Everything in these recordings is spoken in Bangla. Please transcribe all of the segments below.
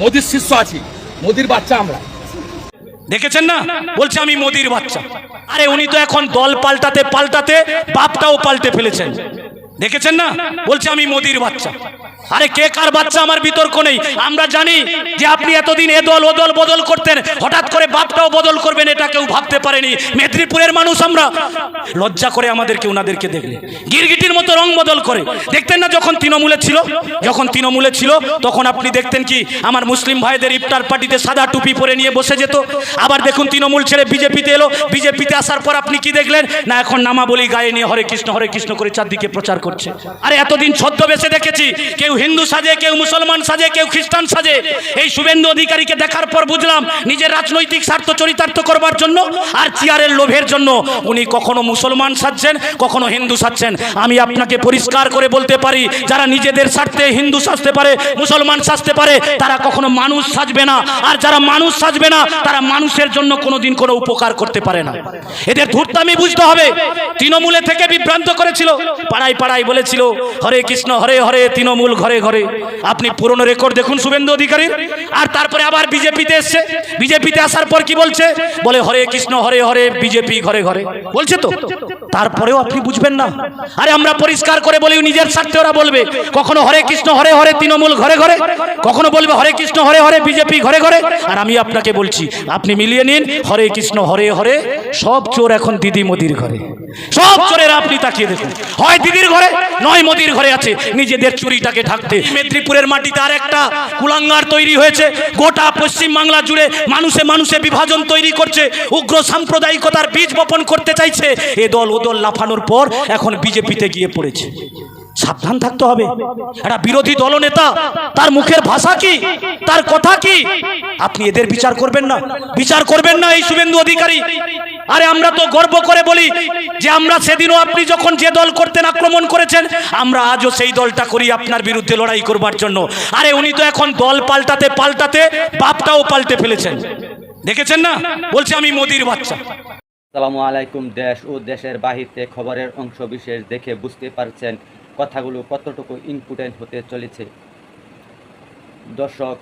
মোদির শিষ্য আছি, মোদির বাচ্চা আমরা। দেখেছেন না, বলছে আমি মোদির বাচ্চা। আরে উনি তো এখন দল পাল্টাতে পাল্টাতে বাপটাও পাল্টে ফেলেছেন। দেখেছেন না, বলছে আমি মোদির বাচ্চা। আরে কে কার বাচ্চা আমার বিতর্ক নেই। আমরা জানি যে আপনি এতদিন এ দল ও দল বদল করতেন, হঠাৎ করে বাপটাও বদল করবেন এটা কেউ ভাবতে পারেনি। মেদিনীপুরের মানুষ আমরা, লজ্জা করে আমাদেরকে ওনাদেরকে দেখলে। গিরগিটির মতো রং বদল করে। দেখতেন না যখন তৃণমূলে ছিল তখন আপনি দেখতেন কি আমার মুসলিম ভাইদের ইফতার পার্টিতে সাদা টুপি পরে নিয়ে বসে যেত। আবার দেখুন তৃণমূল ছেড়ে বিজেপিতে এলো, বিজেপিতে আসার পর আপনি কি দেখলেন না, এখন নামাবলী গায়ে নিয়ে হরে কৃষ্ণ করে চারদিকে প্রচার করছে। আরে এতদিন ছদ্মবেশে দেখেছি, কেউ হিন্দু সাজে, কেউ মুসলমান সাজে, কেউ খ্রিস্টান সাজে। এই শুভেন্দু অধিকারীকে দেখার পর বুঝলাম নিজের রাজনৈতিক স্বার্থ চরিতার্থ করবার জন্য আর চেয়ারের লোভের জন্য উনি কখনো মুসলমান সাজছেন, কখনো হিন্দু সাজছেন। আমি আপনাকে পরিষ্কার করে বলতে পারি, যারা নিজেদের স্বার্থে হিন্দু সাজতে পারে, মুসলমান সাজতে পারে, তারা কখনো মানুষ সাজবে না। আর যারা মানুষ সাজবে না, তারা মানুষের জন্য কোনোদিন কোনো উপকার করতে পারে না। এদের ধূর্তামি বুঝতে হবে। তৃণমূলে থেকে বিভ্রান্ত করেছিল, পাড়ায় পাড়ায় বলেছিল হরে কৃষ্ণ হরে হরে, তৃণমূল ঘরে ঘরে। আপনি পুরনো রেকর্ড দেখুন শুভেন্দু অধিকারী। আর তারপরে আবার বিজেপিতে এসছে, বিজেপিতে আসার পর কি বলছে, বলে হরে কৃষ্ণ হরে হরে, বিজেপি ঘরে ঘরে বলছে তো। তারপরেও আপনি বুঝবেন না। আরে আমরা পরিষ্কার করে বলি, নিজের স্বার্থে ওরা বলবে কখনো হরে কৃষ্ণ হরে হরে, তৃণমূল ঘরে ঘরে, কখনো বলবে হরে কৃষ্ণ হরে হরে, বিজেপি ঘরে ঘরে। আর আমি আপনাকে বলছি, আপনি মিলিয়ে নিন, হরে কৃষ্ণ হরে হরে, সব চোর এখন দিদি মোদির ঘরে। সব চোরেরা আপনি তাকিয়ে দেখুন, হয় দিদির ঘরে নয় মোদির ঘরে আছে, নিজেদের চুরিটাকে ঢাকতে। মেদিনীপুরের মাটিতে আর একটা কুলাঙ্গার তৈরি হয়েছে। গোটা পশ্চিম বাংলা জুড়ে মানুষে মানুষে বিভাজন তৈরি করছে, উগ্র সাম্প্রদায়িকতার বীজ বপন করতে চাইছে। এ দল ও দল লাফানোর পর এখন বিজেপিতে গিয়ে পড়েছে। সাবধান থাকতে হবে। একটা বিরোধী দলনেতা, তার মুখের ভাষা কি, তার কথা কি, আপনি এদের বিচার করবেন না, বিচার করবেন না এই শুভেন্দু অধিকারী। আরে আমরা তো গর্ব করে বলি যে আমরা সেদিনও আপনি যখন যে দল করতেন, আক্রমণ করেছেন, আমরা আজও সেই দলটা করি আপনার বিরুদ্ধে লড়াই করবার জন্য। আরে উনি তো এখন দল পাল্টাতে পাল্টাতে বাপটাও পাল্টে ফেলেছেন। দেখেছেন না, বলছে আমি মোদির বাচ্চা। আসসালামু আলাইকুম। দেশ ও দেশের বাহিরে খবরের অংশ বিশেষ দেখে বুঝতে পারছেন কথাগুলো কতটুকু ইম্পর্টেন্ট হতে চলেছে। দর্শক,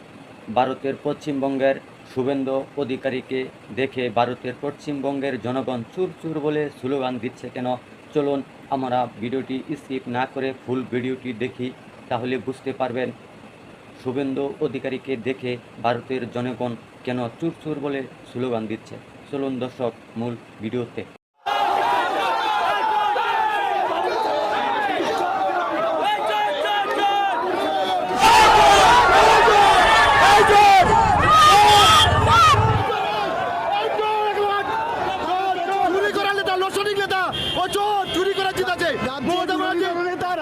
ভারতের পশ্চিমবঙ্গের শুভেন্দু অধিকারীকে দেখে ভারতের পশ্চিমবঙ্গের জনগণ চুর চুর বলে স্লোগান দিচ্ছে কেন? চলুন আমরা ভিডিওটি স্কিপ না করে ফুল ভিডিওটি দেখি, তাহলে বুঝতে পারবেন শুভেন্দু অধিকারীকে দেখে ভারতের জনগণ কেন চুর চুর বলে স্লোগান দিচ্ছে। চলুন দর্শক মূল ভিডিওতে।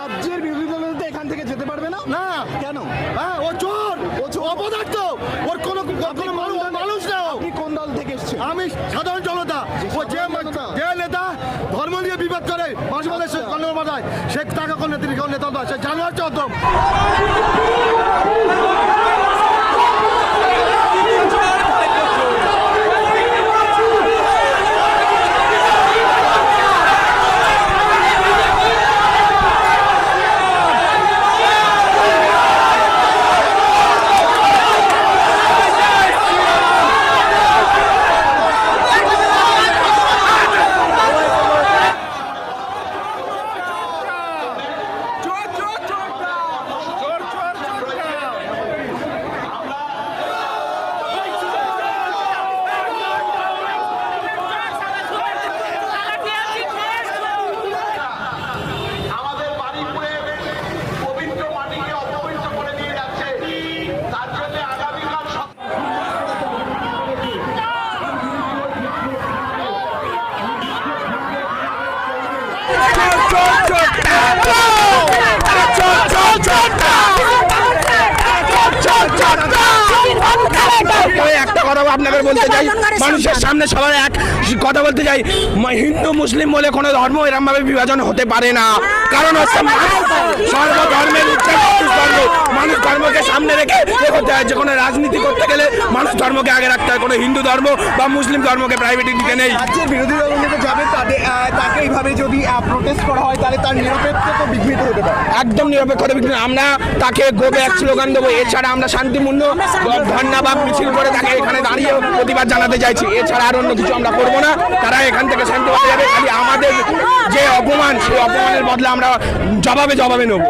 রাজ্যের বিরোধী দল এখান থেকে যেতে পারবে না। না কেন? হ্যাঁ, ও চোর, অপদার্থ, ওর কোনো মানুষ না। আপনি কোন দল থেকে এসেছেন? আমি সাধারণ জনতা। ও যে নেতা ধর্ম নিয়ে বিবাদ করে, বাংলাদেশ বাজায়, সে টাকা কোন নেতা, সে জানোয়ার চন্দ্র। একটা কথা আপনাদের বলতে চাই, মানুষের সামনে সবার এক কথা বলতে চাই, হিন্দু মুসলিম বলে কোনো ধর্ম এরকম ভাবে বিভাজন হতে পারে না। কারণ হচ্ছে সর্বধর্মের উচ্চারণ, মানুষ ধর্মকে সামনে রেখে করতে হয়। যে কোনো রাজনীতি করতে গেলে মানুষ ধর্মকে আগে রাখতে হয়, কোনো হিন্দু ধর্ম বা মুসলিম ধর্মকে প্রাইভেটের দিকে নেই। রাজ্যের বিরোধী দলনেতা যাবে তাকে এইভাবে যদি প্রোটেস্ট করা হয় তাহলে তার নিরপেক্ষ তো বিঘ্নিত হতে পারে। একদম নিরপেক্ষ বিঘ্ন। আমরা তাকে গো ব্যাক স্লোগান দেবো, এছাড়া আমরা শান্তিপূর্ণ ধর্ণা বা মিছিল করে তাকে এখানে দাঁড়িয়ে প্রতিবাদ জানাতে চাইছি, এছাড়া আর অন্য কিছু আমরা করবো না। তারা এখান থেকে শান্তিভাবে যাবে, খালি আমাদের যে অপমান, সেই অপমানের বদলে আমরা জবাবে নেব।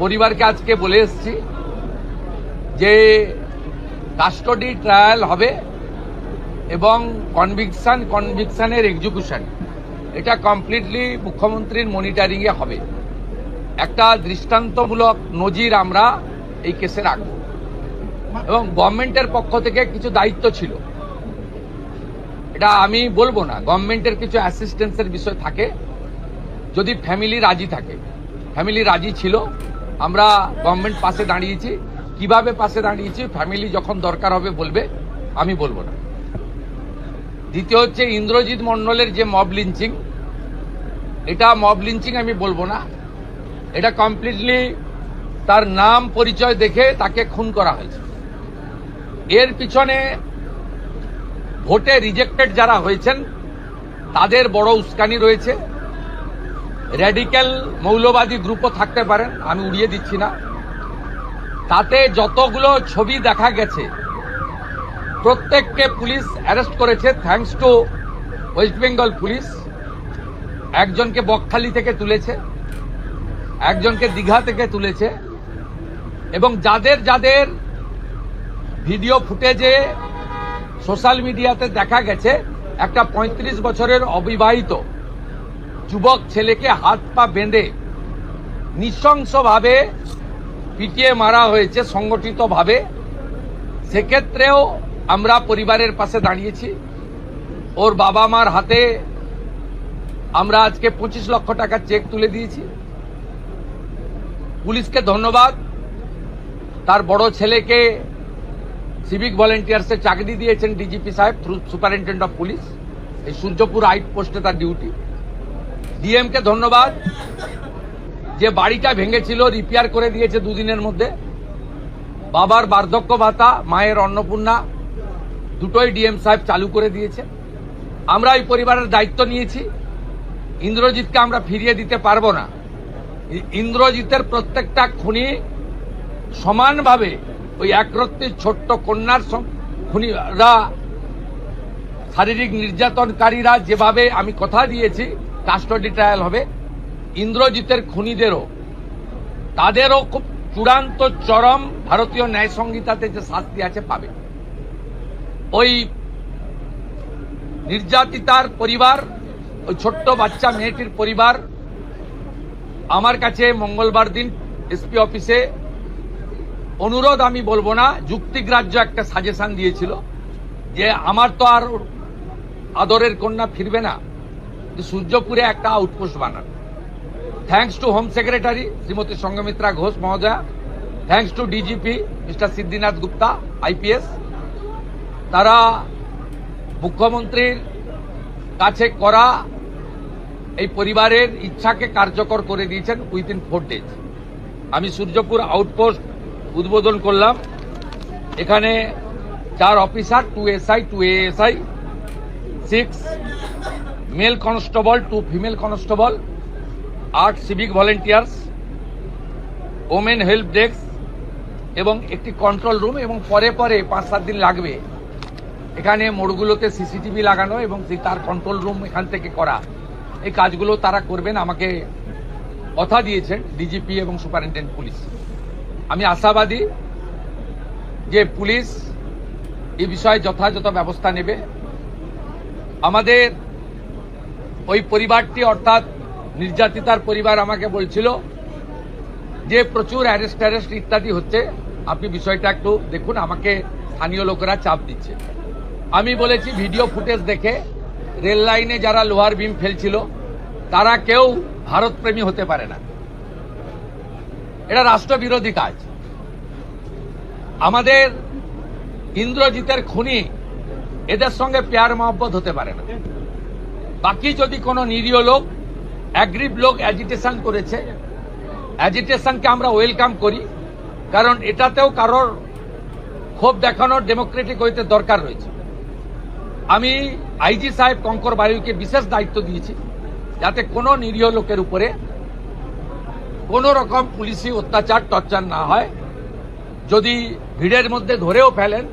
পরিবারকে আজকে বলে এসেছি যে কাস্টডি ট্রায়াল হবে এবং কনভিকশনের এক্সিকিউশন এটা কমপ্লিটলি মুখ্যমন্ত্রীর মনিটরিংয়ে হবে। একটা দৃষ্টান্তমূলক নজির আমরা এই কেসে রাখব এবং গভর্নমেন্টের পক্ষ থেকে কিছু দায়িত্ব ছিল, এটা আমি বলবো না, গভর্নমেন্টের কিছু অ্যাসিস্ট্যান্সের বিষয় থাকে যদি ফ্যামিলি রাজি থাকে। ফ্যামিলি রাজি ছিল, আমরা গভর্নমেন্ট পাশে দাঁড়িয়েছি। কিভাবে পাশে দাঁড়িয়েছি ফ্যামিলি যখন দরকার হবে বলবে, আমি বলবো না। দ্বিতীয় হচ্ছে ইন্দ্রজিৎ মণ্ডলের যে মব লিঞ্চিং, এটা মব লিঞ্চিং আমি বলবো না, এটা কমপ্লিটলি তার নাম পরিচয় দেখে তাকে খুন করা হয়েছে। এর পিছনে ভোটে রিজেক্টেড যারা হয়েছেন তাদের বড় উস্কানি রয়েছে। র্যাডিক্যাল মৌলবাদী গ্রুপও থাকতে পারেন, আমি উড়িয়ে দিচ্ছি না। তাতে যতগুলো ছবি দেখা গেছে প্রত্যেককে পুলিশ অ্যারেস্ট করেছে, thanks to West Bengal police. একজনকে বকখালি থেকে তুলেছে, একজনকে দীঘা থেকে তুলেছে এবং যাদের যাদের ভিডিও ফুটেজে সোশ্যাল মিডিয়াতে দেখা গেছে একটা 35 বছরের অবিবাহিত যুবক ছেলেকে হাত পা বেঁধে নৃশংসভাবে পিটিয়ে মারা হয়েছে সংগঠিতভাবে। সেক্ষেত্রেও আমরা পরিবারের পাশে দাঁড়িয়েছি। ওর বাবা মার হাতে আমরা আজকে 25 লক্ষ টাকার চেক তুলে দিয়েছি। পুলিশকে ধন্যবাদ, তার বড় ছেলেকে সিভিক ভলেন্টিয়ার্সে চাকরি দিয়েছেন ডিজিপি সাহেব থ্রু সুপারিনটেন্ডেন্ট অফ পুলিশ, এই সূর্যপুর আউটপোস্টে তার ডিউটি। ডিএমকে ধন্যবাদ যে বাড়িটা ভেঙেছিল রিপেয়ার করে দিয়েছে দুদিনের মধ্যে। বাবার বার্ধক্য ভাতা, মায়ের অন্নপূর্ণা দুটোই ডিএম সাহেব চালু করে দিয়েছে। আমরা এই পরিবারের দায়িত্ব নিয়েছি। ইন্দ্রজিৎকে আমরা ফিরিয়ে দিতে পারবো না। ইন্দ্রজিতের প্রত্যেকটা খুনি সমানভাবে ওই একরত্তি ছোট্ট কন্যার খুনিরা, শারীরিক নির্যাতনকারীরা যেভাবে আমি কথা দিয়েছি কাস্টডি ট্রায়াল হবে, ইন্দ্রজিতের খুনিদেরও তাদেরও খুব চূড়ান্ত চরম ভারতীয় ন্যায় সংহিতাতে যে শাস্তি আছে পাবে। ওই নির্যাতিতার পরিবার, ওই ছোট্ট বাচ্চা মেয়েটির পরিবার আমার কাছে মঙ্গলবার দিন এসপি অফিসে অনুরোধ, আমি বলবো না, যুক্তিগ্রাহ্য একটা সাজেশন দিয়েছিল যে আমার তো আর আদরের কন্যা ফিরবে না, সূর্যপুরে একটা আউটপোস্ট বানান। Thanks to home secretary Shrimati Sanghamitra Ghosh মহোদয়া, thanks to DGP mister Siddhinath Gupta IPS, তারা মুখ্যমন্ত্রীর কাছে করা এই পরিবারের ইচ্ছাকে কার্যকর করে দিয়েছেন উইদিন 4 days। আমি সূর্যপুর আউটপোস্ট উদ্বোধন করলাম। এখানে 4 officer, 2 SI, 2 ASI, 6 mail constable, 2 female constable, 8 civic volunteers, women help desk এবং একটি কন্ট্রোল রুম। এবং পরে পরে 5-7 দিন লাগবে এখানে মোড়গুলোতে সিসিটিভি লাগানো এবং তার কন্ট্রোল রুম এখান থেকে করা। এই কাজগুলো তারা করবেন, আমাকে কথা দিয়েছেন ডিজিপি এবং সুপারিনটেন্ডেন্ট পুলিশ। আমি আশাবাদী যে পুলিশ এই বিষয়ে যথাযথ ব্যবস্থা নেবে। আমাদের ওই পরিবারটি অর্থাৎ নির্যাতিতার পরিবার আমাকে বলছিল যে প্রচুর অ্যারেস্ট ইত্যাদি হচ্ছে, আপনি বিষয়টা একটু দেখুন, আমাকে স্থানীয় লোকেরা চাপ দিচ্ছে। আমি বলেছি ভিডিও ফুটেজ দেখে রেল লাইনে যারা লোহার বিম ফেলছিল তারা কেউ ভারতপ্রেমী হতে পারে না, এটা রাষ্ট্রবিরোধী কাজ। আমাদের ইন্দ্রজিতের খুনি এদের সঙ্গে প্যার মহব্বত হতে পারে না। বাকি যদি কোনো নিরীহ লোক, অ্যাগ্রিভ লোক অ্যাজিটেশন করেছে, অ্যাজিটেশনকে আমরা ওয়েলকাম করি, কারণ এটাতেও কারোর ক্ষোভ দেখানোর ডেমোক্রেটিক হইতে দরকার রয়েছে। আমি আইজি সাহেব কঙ্কর বায়ুকে বিশেষ দায়িত্ব দিয়েছি যাতে কোনো নিরীহ লোকের উপরে কোনো রকম পুলিশি অত্যাচার টর্চার না হয়। যদি ভিড়ের মধ্যে ধরেও ফেলেন,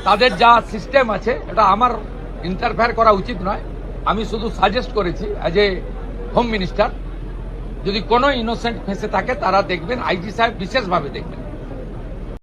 তাদের যা সিস্টেম আছে এটা আমার ইন্টারফেয়ার করা উচিত নয়। আমি শুধু সাজেস্ট করেছি অ্যাজ এ হোম মিনিস্টার, যদি কোনো ইনোসেন্ট ফেসে থাকে তারা দেখবেন, আইজি সাহেব বিশেষভাবে দেখবেন।